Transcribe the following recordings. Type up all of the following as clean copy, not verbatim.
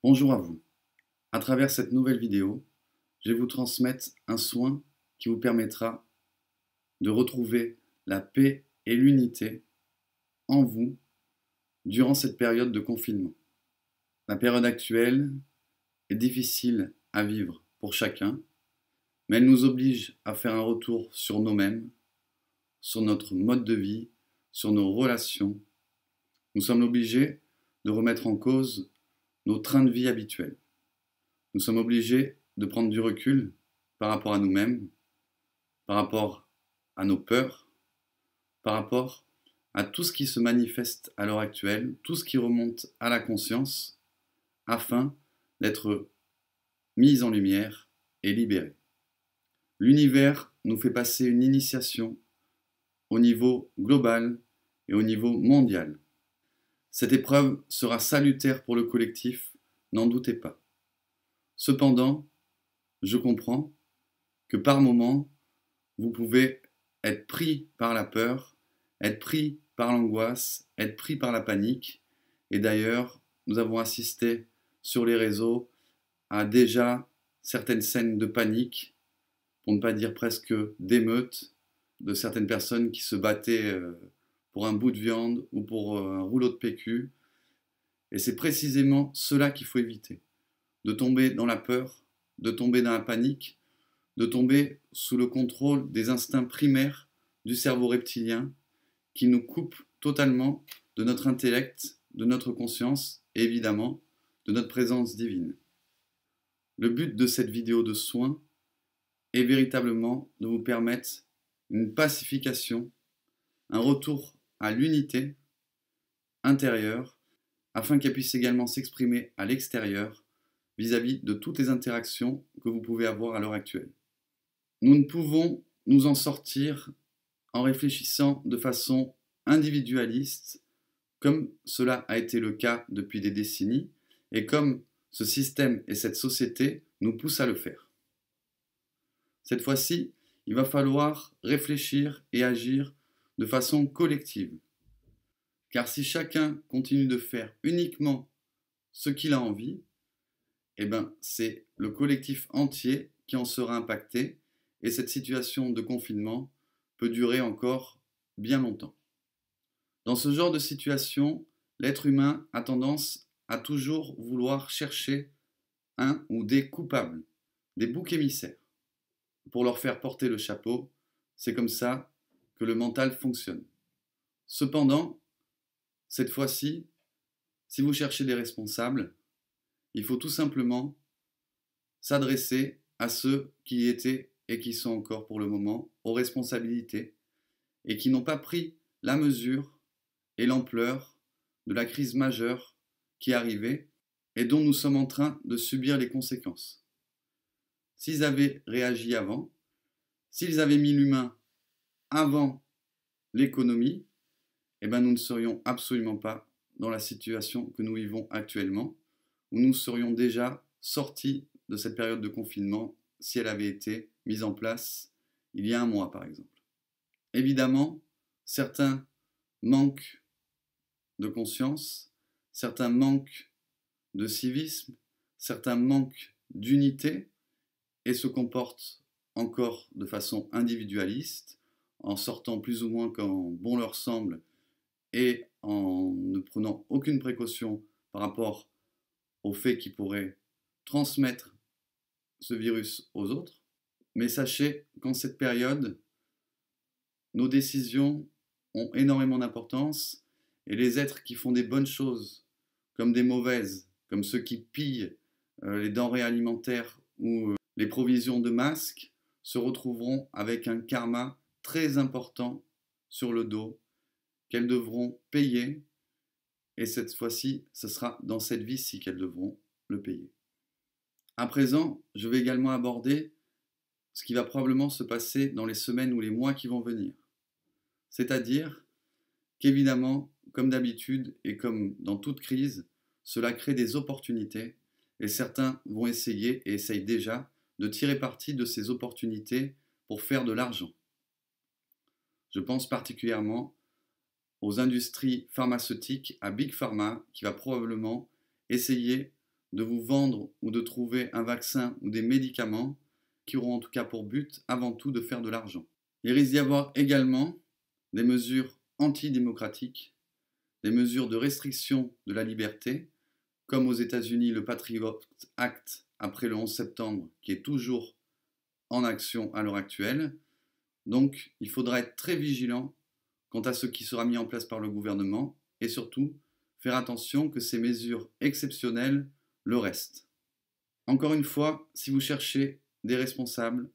Bonjour à vous. À travers cette nouvelle vidéo, je vais vous transmettre un soin qui vous permettra de retrouver la paix et l'unité en vous durant cette période de confinement. La période actuelle est difficile à vivre pour chacun, mais elle nous oblige à faire un retour sur nous-mêmes, sur notre mode de vie, sur nos relations. Nous sommes obligés de remettre en cause nos trains de vie habituels. Nous sommes obligés de prendre du recul par rapport à nous-mêmes, par rapport à nos peurs, par rapport à tout ce qui se manifeste à l'heure actuelle, tout ce qui remonte à la conscience, afin d'être mis en lumière et libéré. L'univers nous fait passer une initiation au niveau global et au niveau mondial. Cette épreuve sera salutaire pour le collectif, n'en doutez pas. Cependant, je comprends que par moments, vous pouvez être pris par la peur, être pris par l'angoisse, être pris par la panique. Et d'ailleurs, nous avons assisté sur les réseaux à déjà certaines scènes de panique, pour ne pas dire presque d'émeutes, de certaines personnes qui se battaient pour un bout de viande ou pour un rouleau de PQ. Et c'est précisément cela qu'il faut éviter, de tomber dans la peur, de tomber dans la panique, de tomber sous le contrôle des instincts primaires du cerveau reptilien qui nous coupe totalement de notre intellect, de notre conscience et évidemment de notre présence divine. Le but de cette vidéo de soins est véritablement de vous permettre une pacification, un retour à l'unité intérieure afin qu'elle puisse également s'exprimer à l'extérieur vis-à-vis de toutes les interactions que vous pouvez avoir à l'heure actuelle. Nous ne pouvons nous en sortir en réfléchissant de façon individualiste, comme cela a été le cas depuis des décennies, et comme ce système et cette société nous poussent à le faire. Cette fois-ci, il va falloir réfléchir et agir de façon collective. Car si chacun continue de faire uniquement ce qu'il a envie, eh ben, c'est le collectif entier qui en sera impacté et cette situation de confinement peut durer encore bien longtemps. Dans ce genre de situation, l'être humain a tendance à toujours vouloir chercher un ou des coupables, des boucs émissaires, pour leur faire porter le chapeau. C'est comme ça que le mental fonctionne. Cependant, cette fois-ci, si vous cherchez des responsables, il faut tout simplement s'adresser à ceux qui étaient et qui sont encore pour le moment aux responsabilités et qui n'ont pas pris la mesure et l'ampleur de la crise majeure qui arrivait et dont nous sommes en train de subir les conséquences. S'ils avaient réagi avant, s'ils avaient mis l'humain avant l'économie, eh ben nous ne serions absolument pas dans la situation que nous vivons actuellement, où nous serions déjà sortis de cette période de confinement si elle avait été mise en place il y a un mois par exemple. Évidemment, certains manquent de conscience, certains manquent de civisme, certains manquent d'unité et se comportent encore de façon individualiste, en sortant plus ou moins quand bon leur semble et en ne prenant aucune précaution par rapport au fait qu'ils pourraient transmettre ce virus aux autres. Mais sachez qu'en cette période, nos décisions ont énormément d'importance et les êtres qui font des bonnes choses comme des mauvaises, comme ceux qui pillent les denrées alimentaires ou les provisions de masques, se retrouveront avec un karma très important sur le dos qu'elles devront payer, et cette fois-ci, ce sera dans cette vie-ci qu'elles devront le payer. À présent, je vais également aborder ce qui va probablement se passer dans les semaines ou les mois qui vont venir. C'est-à-dire qu'évidemment, comme d'habitude et comme dans toute crise, cela crée des opportunités et certains vont essayer et essayent déjà de tirer parti de ces opportunités pour faire de l'argent. Je pense particulièrement aux industries pharmaceutiques, à Big Pharma, qui va probablement essayer de vous vendre ou de trouver un vaccin ou des médicaments qui auront en tout cas pour but avant tout de faire de l'argent. Il risque d'y avoir également des mesures antidémocratiques, des mesures de restriction de la liberté, comme aux États-Unis le Patriot Act après le 11 septembre, qui est toujours en action à l'heure actuelle. Donc il faudra être très vigilant quant à ce qui sera mis en place par le gouvernement et surtout faire attention que ces mesures exceptionnelles le restent. Encore une fois, si vous cherchez des responsables,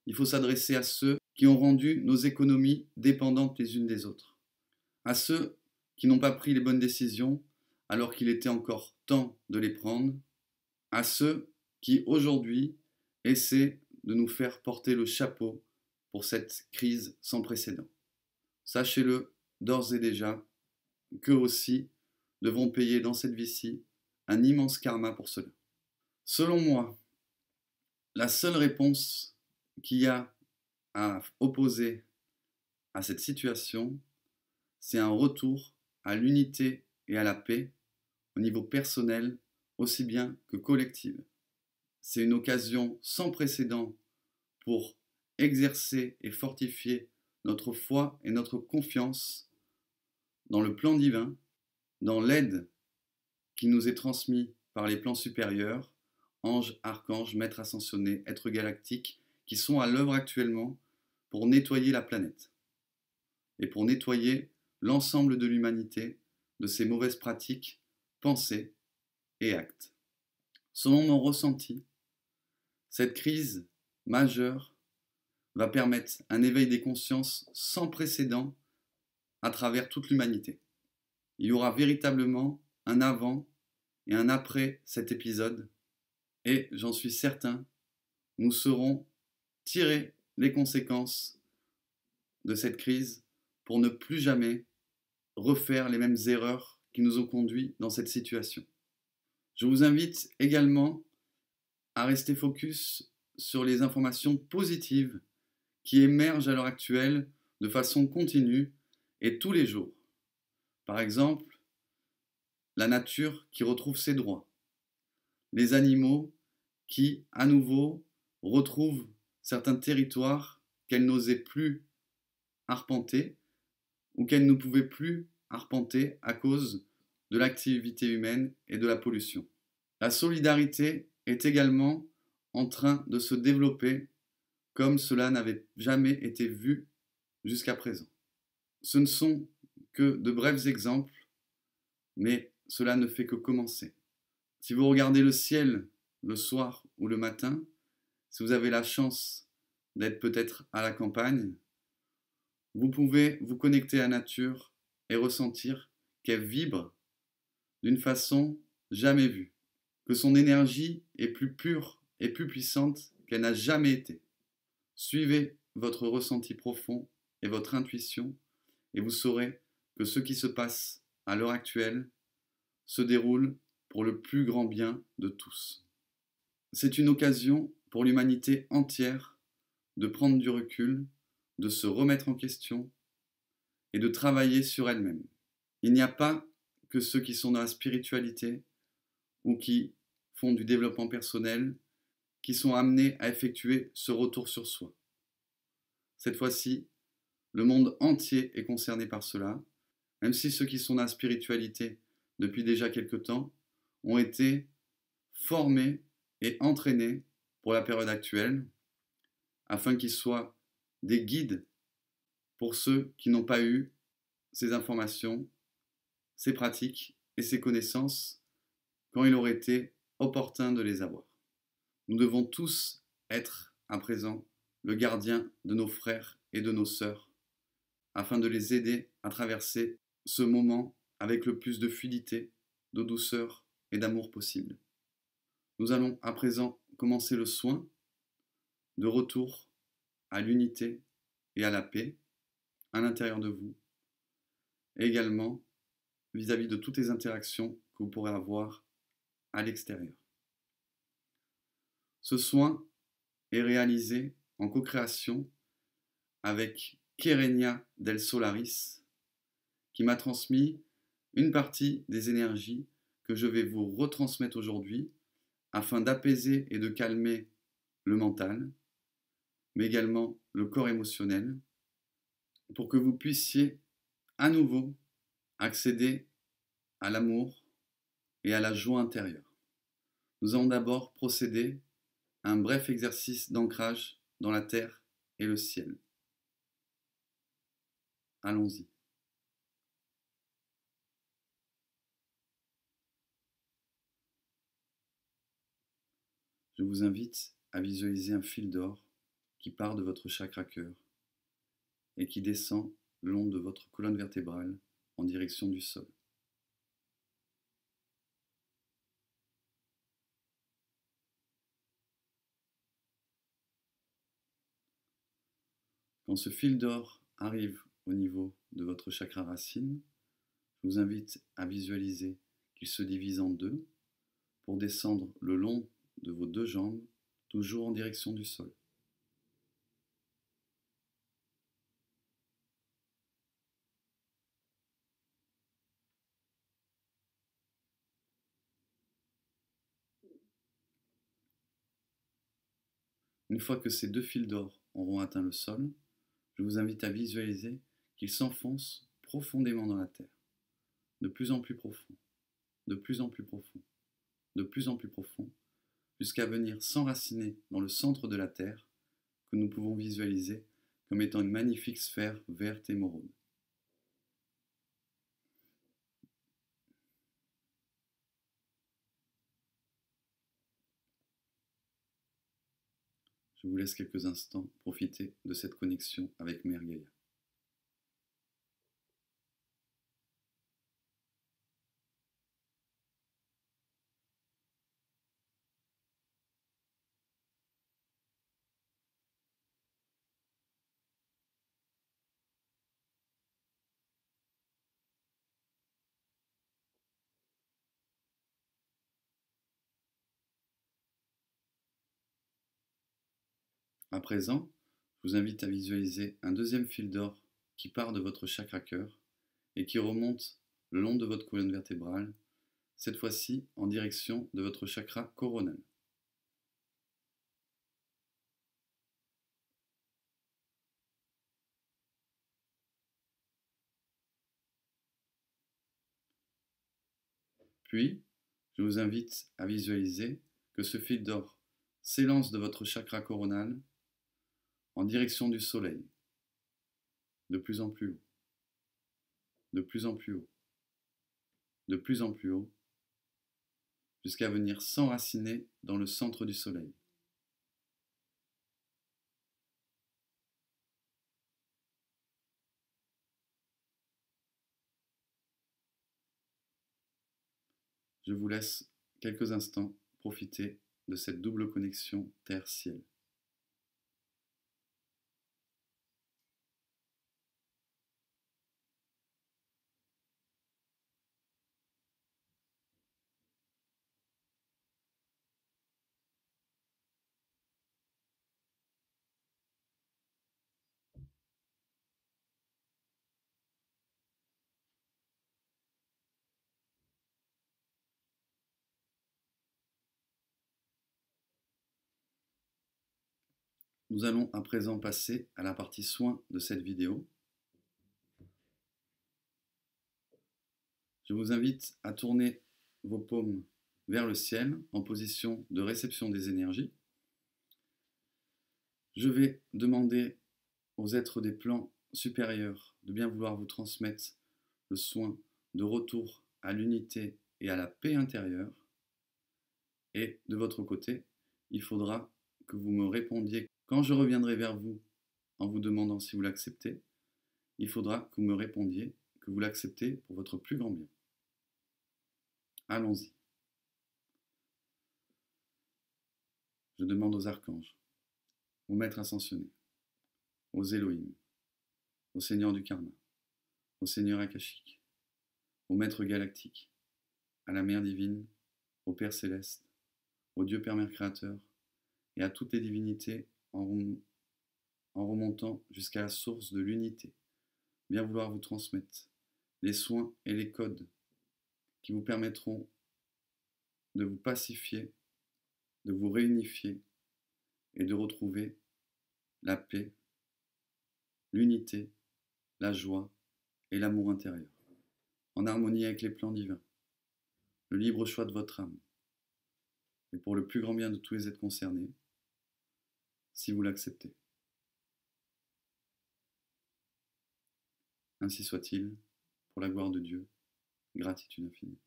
il faut s'adresser à ceux qui ont rendu nos économies dépendantes les unes des autres, à ceux qui n'ont pas pris les bonnes décisions alors qu'il était encore temps de les prendre, à ceux qui aujourd'hui essaient de nous faire porter le chapeau pour cette crise sans précédent. Sachez-le d'ores et déjà, qu'eux aussi devront payer dans cette vie-ci un immense karma pour cela. Selon moi, la seule réponse qu'il y a à opposer à cette situation, c'est un retour à l'unité et à la paix au niveau personnel aussi bien que collectif. C'est une occasion sans précédent pour exercer et fortifier notre foi et notre confiance dans le plan divin, dans l'aide qui nous est transmise par les plans supérieurs, anges, archanges, maîtres ascensionnés, êtres galactiques, qui sont à l'œuvre actuellement pour nettoyer la planète et pour nettoyer l'ensemble de l'humanité de ces mauvaises pratiques, pensées et actes. Selon mon ressenti, cette crise majeure va permettre un éveil des consciences sans précédent à travers toute l'humanité. Il y aura véritablement un avant et un après cet épisode, et j'en suis certain, nous saurons tirer les conséquences de cette crise pour ne plus jamais refaire les mêmes erreurs qui nous ont conduits dans cette situation. Je vous invite également à rester focus sur les informations positives qui émergent à l'heure actuelle de façon continue et tous les jours. Par exemple, la nature qui retrouve ses droits, les animaux qui, à nouveau, retrouvent certains territoires qu'elles n'osaient plus arpenter ou qu'elles ne pouvaient plus arpenter à cause de l'activité humaine et de la pollution. La solidarité est également en train de se développer comme cela n'avait jamais été vu jusqu'à présent. Ce ne sont que de brefs exemples, mais cela ne fait que commencer. Si vous regardez le ciel le soir ou le matin, si vous avez la chance d'être peut-être à la campagne, vous pouvez vous connecter à la nature et ressentir qu'elle vibre d'une façon jamais vue, que son énergie est plus pure et plus puissante qu'elle n'a jamais été. Suivez votre ressenti profond et votre intuition et vous saurez que ce qui se passe à l'heure actuelle se déroule pour le plus grand bien de tous. C'est une occasion pour l'humanité entière de prendre du recul, de se remettre en question et de travailler sur elle-même. Il n'y a pas que ceux qui sont dans la spiritualité ou qui font du développement personnel qui sont amenés à effectuer ce retour sur soi. Cette fois-ci, le monde entier est concerné par cela, même si ceux qui sont dans la spiritualité depuis déjà quelque temps ont été formés et entraînés pour la période actuelle, afin qu'ils soient des guides pour ceux qui n'ont pas eu ces informations, ces pratiques et ces connaissances quand il aurait été opportun de les avoir. Nous devons tous être à présent le gardien de nos frères et de nos sœurs, afin de les aider à traverser ce moment avec le plus de fluidité, de douceur et d'amour possible. Nous allons à présent commencer le soin de retour à l'unité et à la paix à l'intérieur de vous, et également vis-à-vis de toutes les interactions que vous pourrez avoir à l'extérieur. Ce soin est réalisé en co-création avec Kerenia del Solaris, qui m'a transmis une partie des énergies que je vais vous retransmettre aujourd'hui afin d'apaiser et de calmer le mental, mais également le corps émotionnel, pour que vous puissiez à nouveau accéder à l'amour et à la joie intérieure. Nous allons d'abord procéder à un bref exercice d'ancrage dans la terre et le ciel. Allons-y. Je vous invite à visualiser un fil d'or qui part de votre chakra cœur et qui descend le long de votre colonne vertébrale en direction du sol. Quand ce fil d'or arrive au niveau de votre chakra racine, je vous invite à visualiser qu'il se divise en deux pour descendre le long de vos deux jambes, toujours en direction du sol. Une fois que ces deux fils d'or auront atteint le sol, je vous invite à visualiser qu'ils s'enfoncent profondément dans la terre, de plus en plus profond, de plus en plus profond, de plus en plus profond, jusqu'à venir s'enraciner dans le centre de la terre, que nous pouvons visualiser comme étant une magnifique sphère verte émeraude. Je vous laisse quelques instants profiter de cette connexion avec Mère Gaïa. À présent, je vous invite à visualiser un deuxième fil d'or qui part de votre chakra cœur et qui remonte le long de votre colonne vertébrale, cette fois-ci en direction de votre chakra coronal. Puis, je vous invite à visualiser que ce fil d'or s'élance de votre chakra coronal en direction du soleil, de plus en plus haut, de plus en plus haut, de plus en plus haut, jusqu'à venir s'enraciner dans le centre du soleil. Je vous laisse quelques instants profiter de cette double connexion terre-ciel. Nous allons à présent passer à la partie soins de cette vidéo. Je vous invite à tourner vos paumes vers le ciel en position de réception des énergies. Je vais demander aux êtres des plans supérieurs de bien vouloir vous transmettre le soin de retour à l'unité et à la paix intérieure. Et de votre côté, il faudra que vous me répondiez quand je reviendrai vers vous en vous demandant si vous l'acceptez. Il faudra que vous me répondiez que vous l'acceptez pour votre plus grand bien. Allons-y. Je demande aux archanges, aux maîtres ascensionnés, aux Elohim, au Seigneur du Karma, au Seigneur akashique, au Maître galactique, à la Mère divine, au Père céleste, au Dieu Père Mère créateur, et à toutes les divinités en remontant jusqu'à la source de l'unité, bien vouloir vous transmettre les soins et les codes qui vous permettront de vous pacifier, de vous réunifier et de retrouver la paix, l'unité, la joie et l'amour intérieur, en harmonie avec les plans divins, le libre choix de votre âme, et pour le plus grand bien de tous les êtres concernés, si vous l'acceptez. Ainsi soit-il, pour la gloire de Dieu, gratitude infinie.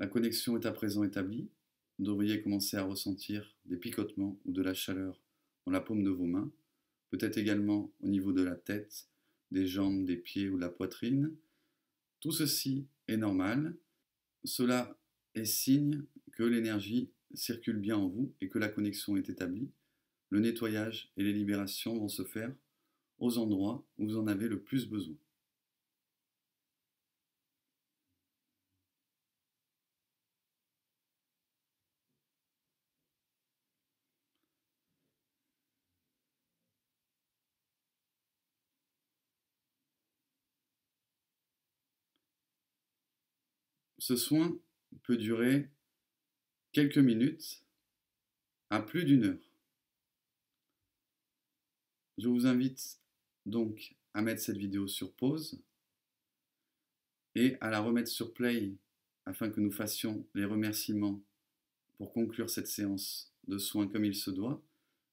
La connexion est à présent établie. Vous devriez commencer à ressentir des picotements ou de la chaleur dans la paume de vos mains, peut-être également au niveau de la tête, des jambes, des pieds ou de la poitrine. Tout ceci est normal. Cela est signe que l'énergie circule bien en vous et que la connexion est établie. Le nettoyage et les libérations vont se faire aux endroits où vous en avez le plus besoin. Ce soin peut durer quelques minutes à plus d'une heure. Je vous invite donc à mettre cette vidéo sur pause et à la remettre sur play afin que nous fassions les remerciements pour conclure cette séance de soins comme il se doit,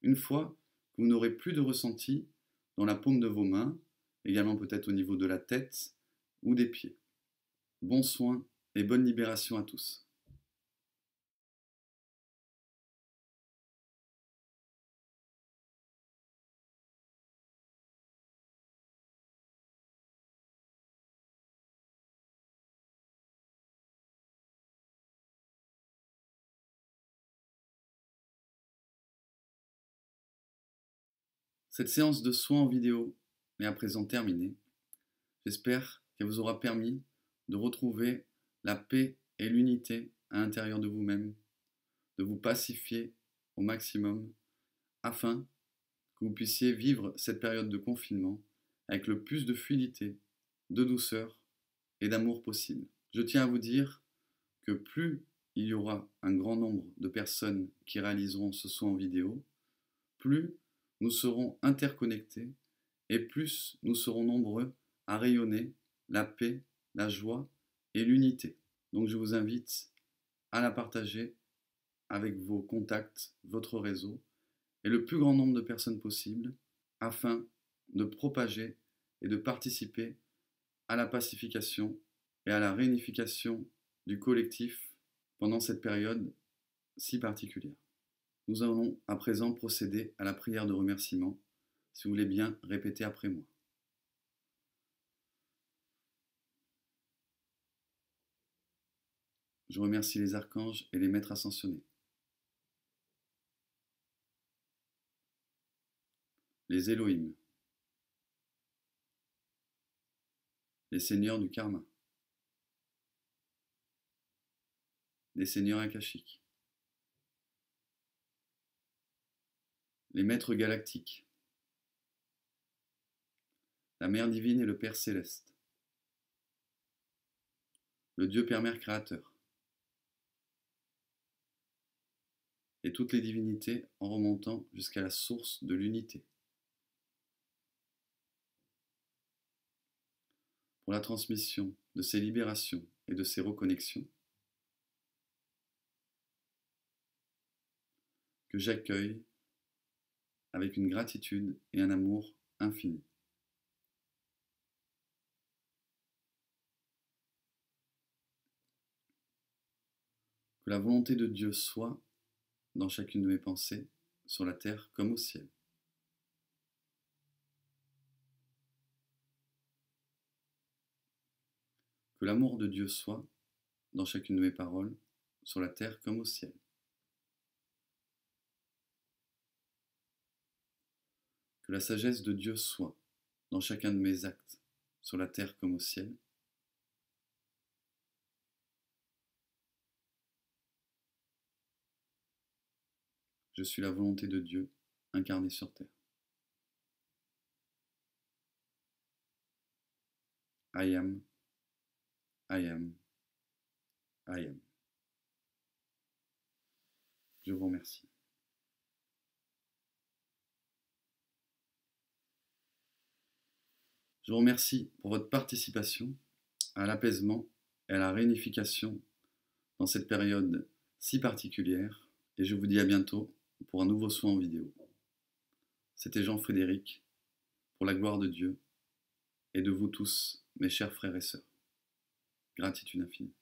une fois que vous n'aurez plus de ressenti dans la paume de vos mains, également peut-être au niveau de la tête ou des pieds. Bon soin et bonne libération à tous. Cette séance de soins en vidéo est à présent terminée. J'espère qu'elle vous aura permis de retrouver la paix et l'unité à l'intérieur de vous-même, de vous pacifier au maximum afin que vous puissiez vivre cette période de confinement avec le plus de fluidité, de douceur et d'amour possible. Je tiens à vous dire que plus il y aura un grand nombre de personnes qui réaliseront ce soin en vidéo, plus nous serons interconnectés et plus nous serons nombreux à rayonner la paix, la joie et l'unité. Donc je vous invite à la partager avec vos contacts, votre réseau, et le plus grand nombre de personnes possible, afin de propager et de participer à la pacification et à la réunification du collectif pendant cette période si particulière. Nous allons à présent procéder à la prière de remerciement, si vous voulez bien répéter après moi. Je remercie les archanges et les maîtres ascensionnés, les Elohim, les seigneurs du karma, les seigneurs akashiques, les maîtres galactiques, la Mère divine et le Père céleste, le Dieu Père-Mère créateur, et toutes les divinités en remontant jusqu'à la source de l'unité. Pour la transmission de ces libérations et de ces reconnexions, que j'accueille avec une gratitude et un amour infini. Que la volonté de Dieu soit dans chacune de mes pensées, sur la terre comme au ciel. Que l'amour de Dieu soit dans chacune de mes paroles, sur la terre comme au ciel. Que la sagesse de Dieu soit dans chacun de mes actes, sur la terre comme au ciel. Je suis la volonté de Dieu incarnée sur terre. I am, I am, I am. Je vous remercie. Je vous remercie pour votre participation à l'apaisement et à la réunification dans cette période si particulière, et je vous dis à bientôt pour un nouveau soin en vidéo. C'était Jean-Frédéric, pour la gloire de Dieu et de vous tous, mes chers frères et sœurs. Gratitude infinie.